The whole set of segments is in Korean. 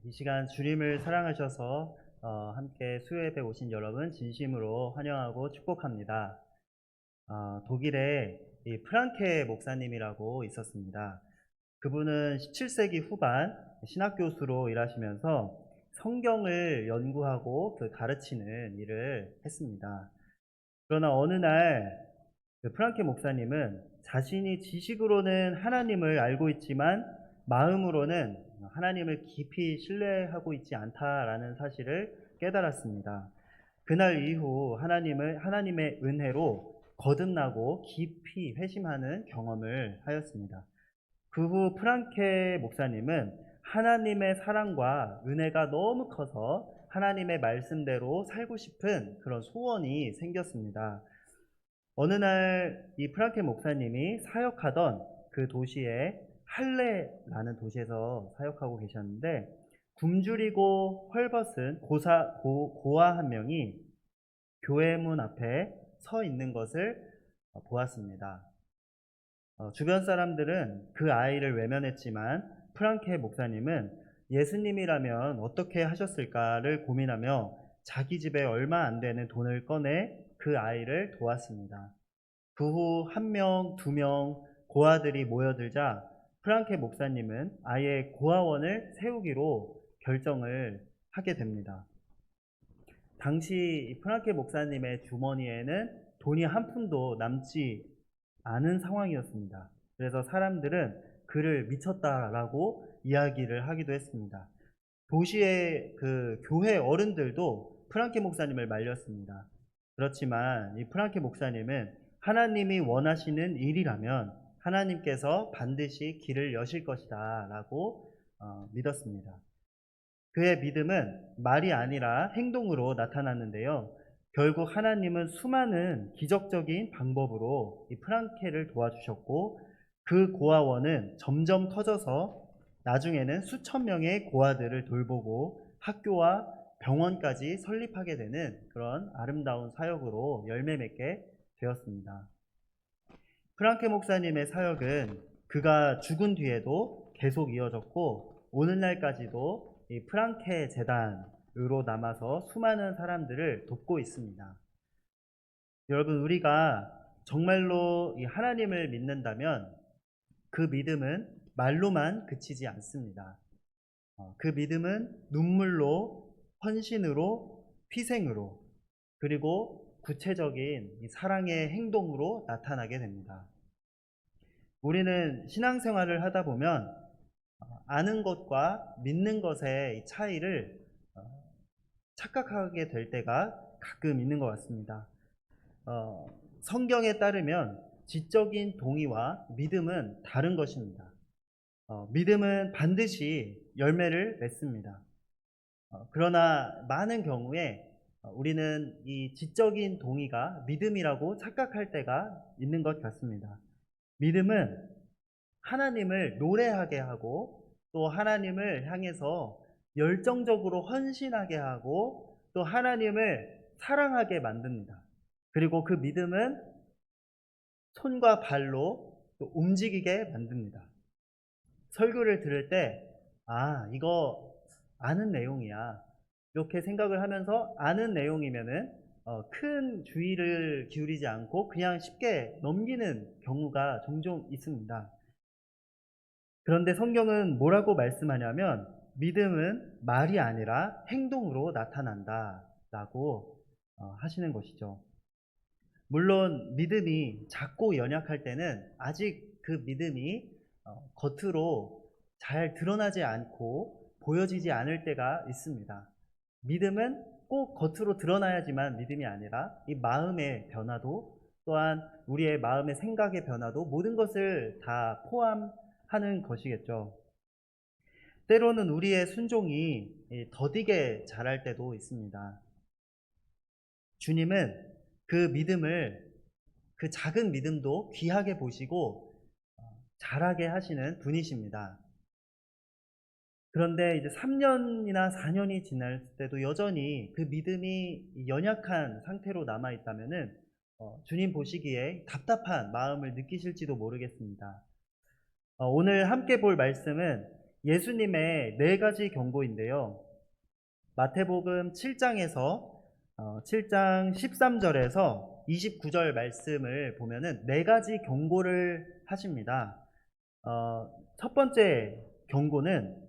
이 시간 주님을 사랑하셔서 함께 수요예배 오신 여러분 진심으로 환영하고 축복합니다. 독일에 이 프랑케 목사님이라고 있었습니다. 그분은 17세기 후반 신학교수로 일하시면서 성경을 연구하고 가르치는 일을 했습니다. 그러나 어느 날 프랑케 목사님은 자신이 지식으로는 하나님을 알고 있지만 마음으로는 하나님을 깊이 신뢰하고 있지 않다라는 사실을 깨달았습니다. 그날 이후 하나님의 은혜로 거듭나고 깊이 회심하는 경험을 하였습니다. 그 후 프랑케 목사님은 하나님의 사랑과 은혜가 너무 커서 하나님의 말씀대로 살고 싶은 그런 소원이 생겼습니다. 어느 날 이 프랑케 목사님이 사역하던 그 도시에 할레라는 도시에서 사역하고 계셨는데 굶주리고 헐벗은 고아 한 명이 교회 문 앞에 서 있는 것을 보았습니다. 주변 사람들은 그 아이를 외면했지만 프랑케 목사님은 예수님이라면 어떻게 하셨을까를 고민하며 자기 집에 얼마 안 되는 돈을 꺼내 그 아이를 도왔습니다. 그 후 한 명, 두 명 고아들이 모여들자 프랑케 목사님은 아예 고아원을 세우기로 결정을 하게 됩니다. 당시 프랑케 목사님의 주머니에는 돈이 한 푼도 남지 않은 상황이었습니다. 그래서 사람들은 그를 미쳤다라고 이야기를 하기도 했습니다. 도시의 그 교회 어른들도 프랑케 목사님을 말렸습니다. 그렇지만 이 프랑케 목사님은 하나님이 원하시는 일이라면 하나님께서 반드시 길을 여실 것이다 라고 믿었습니다. 그의 믿음은 말이 아니라 행동으로 나타났는데요. 결국 하나님은 수많은 기적적인 방법으로 이 프랑케를 도와주셨고 그 고아원은 점점 커져서 나중에는 수천 명의 고아들을 돌보고 학교와 병원까지 설립하게 되는 그런 아름다운 사역으로 열매 맺게 되었습니다. 프랑케 목사님의 사역은 그가 죽은 뒤에도 계속 이어졌고 오늘날까지도 이 프랑케 재단으로 남아서 수많은 사람들을 돕고 있습니다. 여러분, 우리가 정말로 이 하나님을 믿는다면 그 믿음은 말로만 그치지 않습니다. 그 믿음은 눈물로, 헌신으로, 희생으로, 그리고 구체적인 이 사랑의 행동으로 나타나게 됩니다. 우리는 신앙생활을 하다 보면 아는 것과 믿는 것의 차이를 착각하게 될 때가 가끔 있는 것 같습니다. 성경에 따르면 지적인 동의와 믿음은 다른 것입니다. 믿음은 반드시 열매를 맺습니다. 그러나 많은 경우에 우리는 이 지적인 동의가 믿음이라고 착각할 때가 있는 것 같습니다. 믿음은 하나님을 노래하게 하고 또 하나님을 향해서 열정적으로 헌신하게 하고 또 하나님을 사랑하게 만듭니다. 그리고 그 믿음은 손과 발로 또 움직이게 만듭니다. 설교를 들을 때, 이거 아는 내용이야. 이렇게 생각을 하면서 아는 내용이면은 큰 주의를 기울이지 않고 그냥 쉽게 넘기는 경우가 종종 있습니다. 그런데 성경은 뭐라고 말씀하냐면 믿음은 말이 아니라 행동으로 나타난다 라고 하시는 것이죠. 물론 믿음이 작고 연약할 때는 아직 그 믿음이 겉으로 잘 드러나지 않고 보여지지 않을 때가 있습니다. 믿음은 꼭 겉으로 드러나야지만 믿음이 아니라 이 마음의 변화도 또한 우리의 마음의 생각의 변화도 모든 것을 다 포함하는 것이겠죠. 때로는 우리의 순종이 더디게 자랄 때도 있습니다. 주님은 그 믿음을, 그 작은 믿음도 귀하게 보시고 자라게 하시는 분이십니다. 그런데 이제 3년이나 4년이 지날 때도 여전히 그 믿음이 연약한 상태로 남아 있다면은 주님 보시기에 답답한 마음을 느끼실지도 모르겠습니다. 오늘 함께 볼 말씀은 예수님의 네 가지 경고인데요. 마태복음 7장에서 7장 13절에서 29절 말씀을 보면은 네 가지 경고를 하십니다. 첫 번째 경고는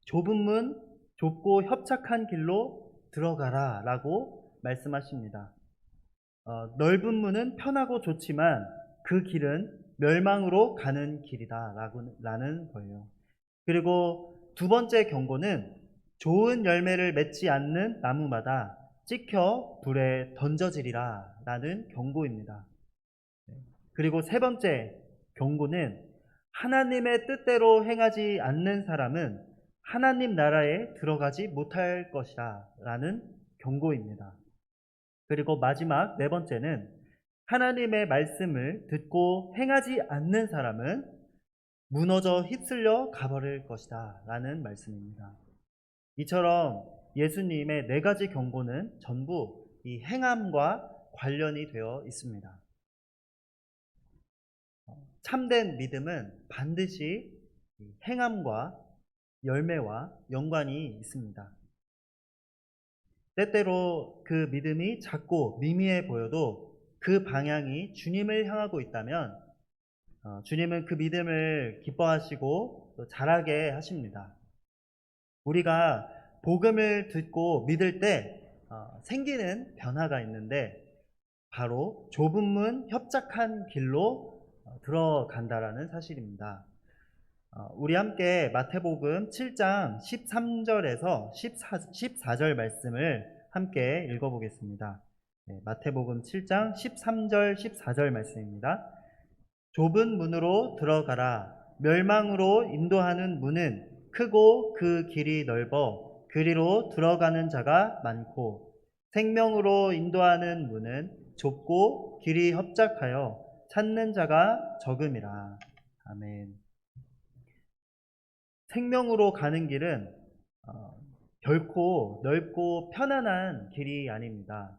좁은 문, 좁고 협착한 길로 들어가라 라고 말씀하십니다. 넓은 문은 편하고 좋지만 그 길은 멸망으로 가는 길이다 라는 거예요. 그리고 두 번째 경고는 좋은 열매를 맺지 않는 나무마다 찍혀 불에 던져지리라 라는 경고입니다. 그리고 세 번째 경고는 하나님의 뜻대로 행하지 않는 사람은 하나님 나라에 들어가지 못할 것이다 라는 경고입니다. 그리고 마지막 네 번째는 하나님의 말씀을 듣고 행하지 않는 사람은 무너져 휩쓸려 가버릴 것이다 라는 말씀입니다. 이처럼 예수님의 네 가지 경고는 전부 이 행함과 관련이 되어 있습니다. 참된 믿음은 반드시 행함과 열매와 연관이 있습니다. 때때로 그 믿음이 작고 미미해 보여도 그 방향이 주님을 향하고 있다면 주님은 그 믿음을 기뻐하시고 또 자라게 하십니다. 우리가 복음을 듣고 믿을 때 생기는 변화가 있는데 바로 좁은 문 협착한 길로 들어간다라는 사실입니다. 우리 함께 마태복음 7장 13절에서 14절 말씀을 함께 읽어보겠습니다. 마태복음 7장 13절 14절 말씀입니다. 좁은 문으로 들어가라. 멸망으로 인도하는 문은 크고 그 길이 넓어 그리로 들어가는 자가 많고 생명으로 인도하는 문은 좁고 길이 협착하여 찾는 자가 적음이라. 아멘. 생명으로 가는 길은 결코 넓고 편안한 길이 아닙니다.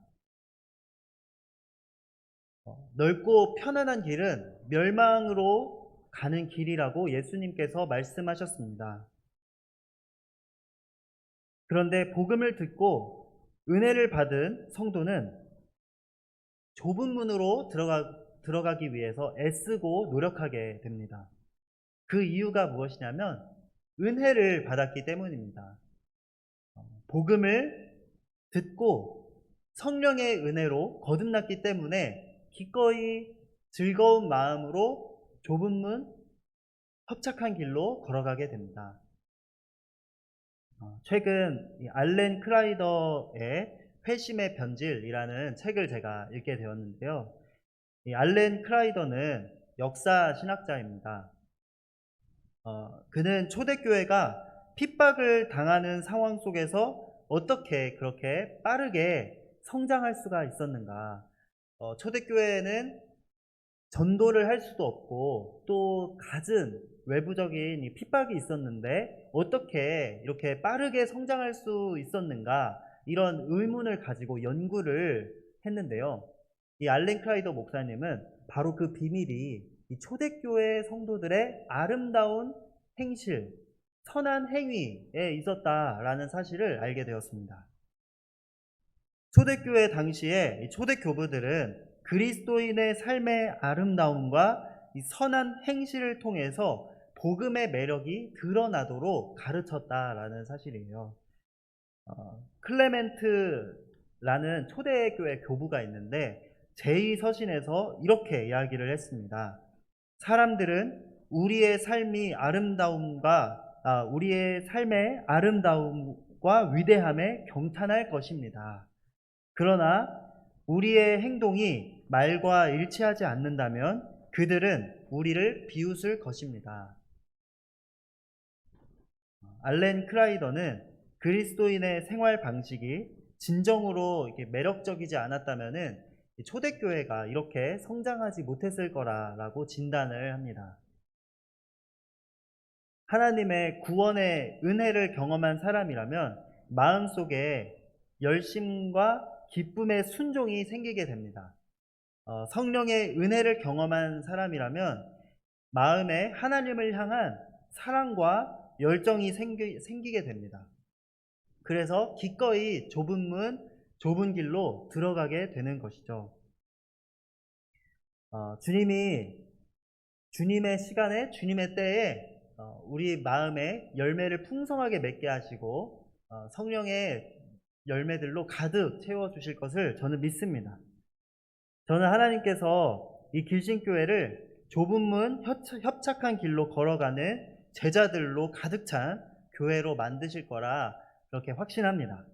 넓고 편안한 길은 멸망으로 가는 길이라고 예수님께서 말씀하셨습니다. 그런데 복음을 듣고 은혜를 받은 성도는 좁은 문으로 들어가기 위해서 애쓰고 노력하게 됩니다. 그 이유가 무엇이냐면 은혜를 받았기 때문입니다. 복음을 듣고 성령의 은혜로 거듭났기 때문에 기꺼이 즐거운 마음으로 좁은 문, 협착한 길로 걸어가게 됩니다. 최근 알렌 크라이더의 회심의 변질이라는 책을 제가 읽게 되었는데요. 이 알렌 크라이더는 역사 신학자입니다. 그는 초대교회가 핍박을 당하는 상황 속에서 어떻게 그렇게 빠르게 성장할 수가 있었는가. 초대교회는 전도를 할 수도 없고 또 갖은 외부적인 이 핍박이 있었는데 어떻게 이렇게 빠르게 성장할 수 있었는가, 이런 의문을 가지고 연구를 했는데요. 이 알렌 크라이더 목사님은 바로 그 비밀이 이 초대교회 성도들의 아름다운 행실, 선한 행위에 있었다라는 사실을 알게 되었습니다. 초대교회 당시에 이 초대교부들은 그리스도인의 삶의 아름다움과 이 선한 행실을 통해서 복음의 매력이 드러나도록 가르쳤다라는 사실이에요. 클레멘트라는 초대교회 교부가 있는데 제2서신에서 이렇게 이야기를 했습니다. 사람들은 우리의 삶의 아름다움과 위대함에 경탄할 것입니다. 그러나 우리의 행동이 말과 일치하지 않는다면 그들은 우리를 비웃을 것입니다. 알렌 크라이더는 그리스도인의 생활 방식이 진정으로 이렇게 매력적이지 않았다면은 초대교회가 이렇게 성장하지 못했을 거라고 진단을 합니다. 하나님의 구원의 은혜를 경험한 사람이라면 마음속에 열심과 기쁨의 순종이 생기게 됩니다. 성령의 은혜를 경험한 사람이라면 마음에 하나님을 향한 사랑과 열정이 생기게 됩니다. 그래서 기꺼이 좁은 문, 좁은 길로 들어가게 되는 것이죠. 주님이 주님의 시간에, 주님의 때에 우리 마음에 열매를 풍성하게 맺게 하시고 성령의 열매들로 가득 채워주실 것을 저는 믿습니다. 저는 하나님께서 이 길신교회를 좁은 문, 협착한 길로 걸어가는 제자들로 가득 찬 교회로 만드실 거라 그렇게 확신합니다.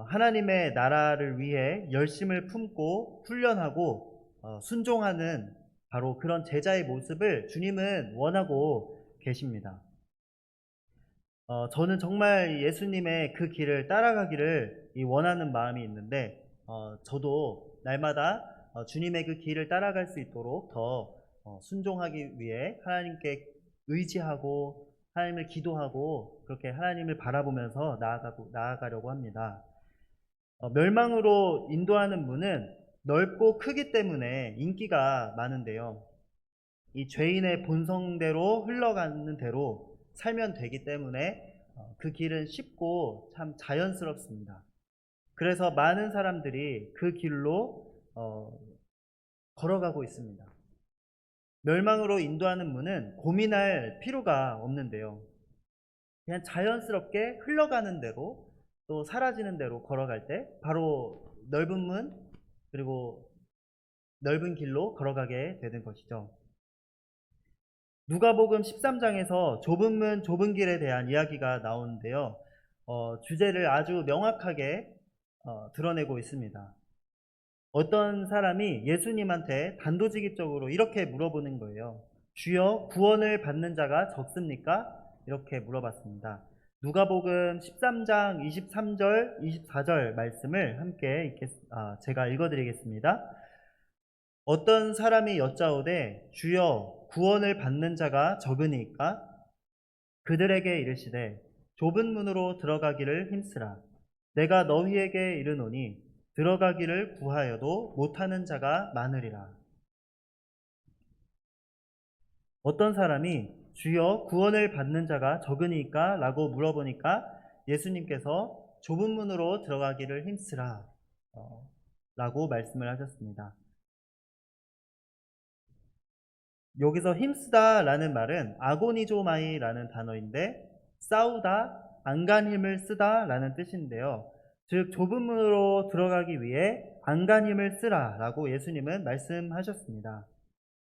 하나님의 나라를 위해 열심을 품고 훈련하고 순종하는 바로 그런 제자의 모습을 주님은 원하고 계십니다. 저는 정말 예수님의 그 길을 따라가기를 원하는 마음이 있는데 저도 날마다 주님의 그 길을 따라갈 수 있도록 더 순종하기 위해 하나님께 의지하고 하나님을 기도하고 그렇게 하나님을 바라보면서 나아가려고 합니다. 멸망으로 인도하는 문은 넓고 크기 때문에 인기가 많은데요. 이 죄인의 본성대로 흘러가는 대로 살면 되기 때문에 그 길은 쉽고 참 자연스럽습니다. 그래서 많은 사람들이 그 길로 걸어가고 있습니다. 멸망으로 인도하는 문은 고민할 필요가 없는데요. 그냥 자연스럽게 흘러가는 대로 또 사라지는 대로 걸어갈 때 바로 넓은 문 그리고 넓은 길로 걸어가게 되는 것이죠. 누가복음 13장에서 좁은 문 좁은 길에 대한 이야기가 나오는데요. 주제를 아주 명확하게 드러내고 있습니다. 어떤 사람이 예수님한테 단도직입적으로 이렇게 물어보는 거예요. 주여, 구원을 받는 자가 적습니까? 이렇게 물어봤습니다. 누가복음 13장 23절, 24절 말씀을 함께 제가 읽어드리겠습니다. 어떤 사람이 여짜오되 주여, 구원을 받는 자가 적으니까? 그들에게 이르시되 좁은 문으로 들어가기를 힘쓰라. 내가 너희에게 이르노니 들어가기를 구하여도 못하는 자가 많으리라. 어떤 사람이 주여, 구원을 받는 자가 적으니까? 라고 물어보니까 예수님께서 좁은 문으로 들어가기를 힘쓰라 라고 말씀을 하셨습니다. 여기서 힘쓰다 라는 말은 아고니조마이 라는 단어인데 싸우다, 안간 힘을 쓰다 라는 뜻인데요. 즉 좁은 문으로 들어가기 위해 안간 힘을 쓰라 라고 예수님은 말씀하셨습니다.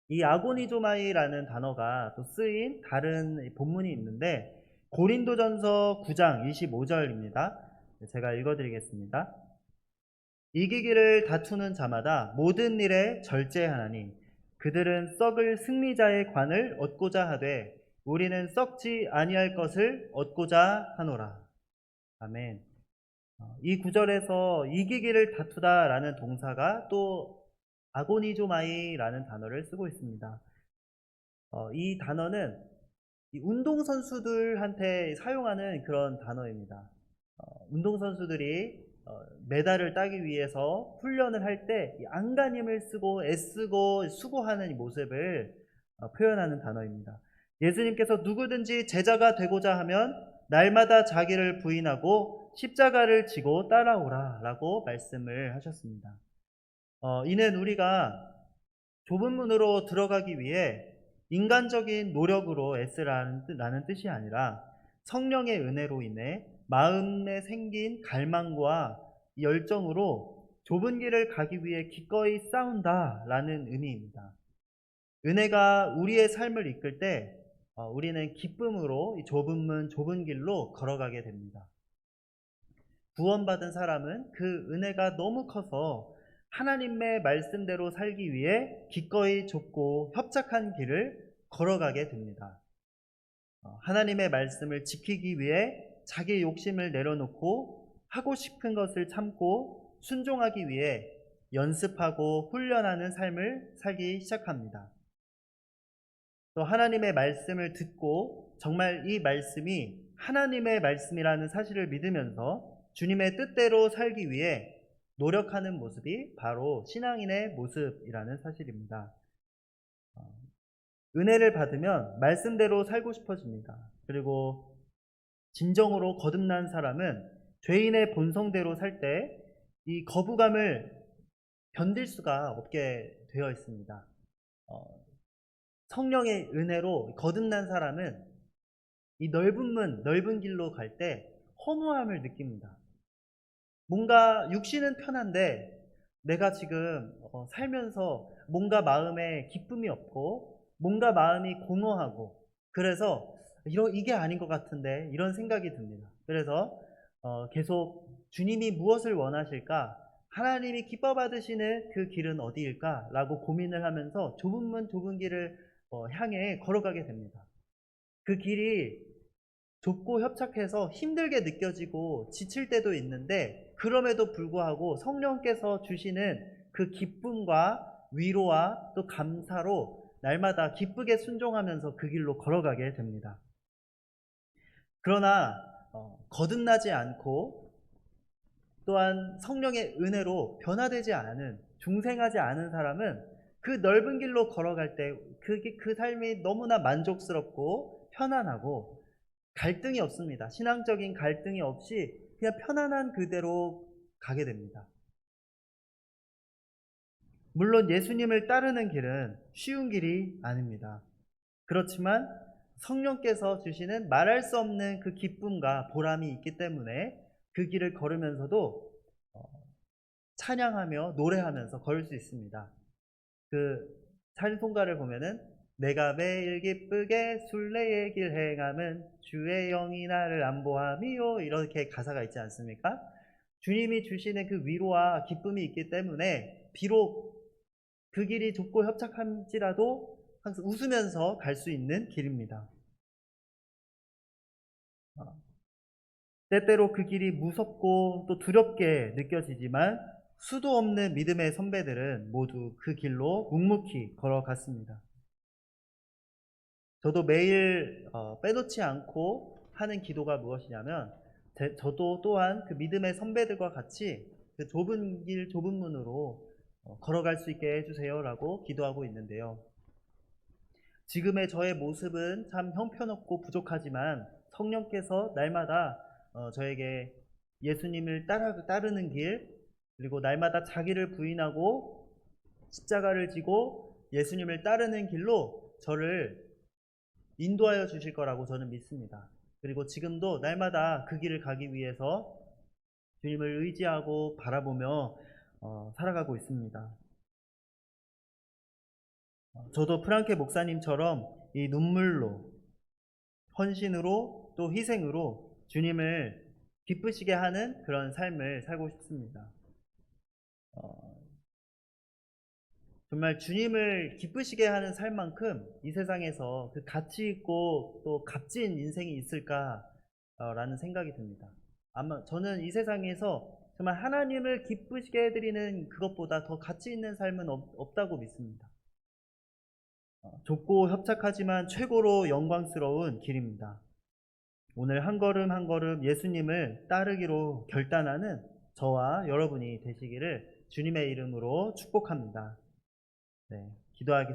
이 아고니조마이라는 단어가 또 쓰인 다른 본문이 있는데 고린도전서 9장 25절입니다. 제가 읽어드리겠습니다. 이기기를 다투는 자마다 모든 일에 절제하나니 그들은 썩을 승리자의 관을 얻고자 하되 우리는 썩지 아니할 것을 얻고자 하노라. 아멘. 이 구절에서 이기기를 다투다 라는 동사가 또 아고니조마이라는 단어를 쓰고 있습니다. 이 단어는 운동선수들한테 사용하는 그런 단어입니다. 운동선수들이 메달을 따기 위해서 훈련을 할 때 안간힘을 쓰고 애쓰고 수고하는 이 모습을 표현하는 단어입니다. 예수님께서 누구든지 제자가 되고자 하면 날마다 자기를 부인하고 십자가를 지고 따라오라 라고 말씀을 하셨습니다. 이는 우리가 좁은 문으로 들어가기 위해 인간적인 노력으로 애쓰라는 뜻이 아니라 성령의 은혜로 인해 마음에 생긴 갈망과 열정으로 좁은 길을 가기 위해 기꺼이 싸운다라는 의미입니다. 은혜가 우리의 삶을 이끌 때 우리는 기쁨으로 이 좁은 문, 좁은 길로 걸어가게 됩니다. 구원받은 사람은 그 은혜가 너무 커서 하나님의 말씀대로 살기 위해 기꺼이 좁고 협착한 길을 걸어가게 됩니다. 하나님의 말씀을 지키기 위해 자기 욕심을 내려놓고 하고 싶은 것을 참고 순종하기 위해 연습하고 훈련하는 삶을 살기 시작합니다. 또 하나님의 말씀을 듣고 정말 이 말씀이 하나님의 말씀이라는 사실을 믿으면서 주님의 뜻대로 살기 위해 노력하는 모습이 바로 신앙인의 모습이라는 사실입니다. 은혜를 받으면 말씀대로 살고 싶어집니다. 그리고 진정으로 거듭난 사람은 죄인의 본성대로 살 때 이 거부감을 견딜 수가 없게 되어 있습니다. 성령의 은혜로 거듭난 사람은 이 넓은 문, 넓은 길로 갈 때 허무함을 느낍니다. 뭔가 육신은 편한데 내가 지금 살면서 뭔가 마음에 기쁨이 없고 뭔가 마음이 공허하고 그래서 이게 아닌 것 같은데 이런 생각이 듭니다. 그래서 계속 주님이 무엇을 원하실까? 하나님이 기뻐 받으시는 그 길은 어디일까? 라고 고민을 하면서 좁은 문, 좁은 길을 향해 걸어가게 됩니다. 그 길이 좁고 협착해서 힘들게 느껴지고 지칠 때도 있는데 그럼에도 불구하고 성령께서 주시는 그 기쁨과 위로와 또 감사로 날마다 기쁘게 순종하면서 그 길로 걸어가게 됩니다. 그러나 거듭나지 않고 또한 성령의 은혜로 변화되지 않은, 중생하지 않은 사람은 그 넓은 길로 걸어갈 때 그 삶이 너무나 만족스럽고 편안하고 갈등이 없습니다. 신앙적인 갈등이 없이 그냥 편안한 그대로 가게 됩니다. 물론 예수님을 따르는 길은 쉬운 길이 아닙니다. 그렇지만 성령께서 주시는 말할 수 없는 그 기쁨과 보람이 있기 때문에 그 길을 걸으면서도 찬양하며 노래하면서 걸을 수 있습니다. 그 찬송가를 보면은 내가 매일 기쁘게 순례의 길 행함은 주의 영이 나를 안보함이요, 이렇게 가사가 있지 않습니까? 주님이 주시는 그 위로와 기쁨이 있기 때문에 비록 그 길이 좁고 협착할지라도 항상 웃으면서 갈 수 있는 길입니다. 때때로 그 길이 무섭고 또 두렵게 느껴지지만 수도 없는 믿음의 선배들은 모두 그 길로 묵묵히 걸어갔습니다. 저도 매일 빼놓지 않고 하는 기도가 무엇이냐면 저도 또한 그 믿음의 선배들과 같이 그 좁은 길, 좁은 문으로 걸어갈 수 있게 해주세요 라고 기도하고 있는데요. 지금의 저의 모습은 참 형편없고 부족하지만 성령께서 날마다 저에게 예수님을 따르는 길, 그리고 날마다 자기를 부인하고 십자가를 지고 예수님을 따르는 길로 저를 인도하여 주실 거라고 저는 믿습니다. 그리고 지금도 날마다 그 길을 가기 위해서 주님을 의지하고 바라보며 살아가고 있습니다. 저도 프랑케 목사님처럼 이 눈물로, 헌신으로, 또 희생으로 주님을 기쁘시게 하는 그런 삶을 살고 싶습니다. 정말 주님을 기쁘시게 하는 삶만큼 이 세상에서 그 가치 있고 또 값진 인생이 있을까라는 생각이 듭니다. 아마 저는 이 세상에서 정말 하나님을 기쁘시게 해드리는 그것보다 더 가치 있는 삶은 없다고 믿습니다. 좁고 협착하지만 최고로 영광스러운 길입니다. 오늘 한 걸음 한 걸음 예수님을 따르기로 결단하는 저와 여러분이 되시기를 주님의 이름으로 축복합니다. 네, 기도하겠습니다.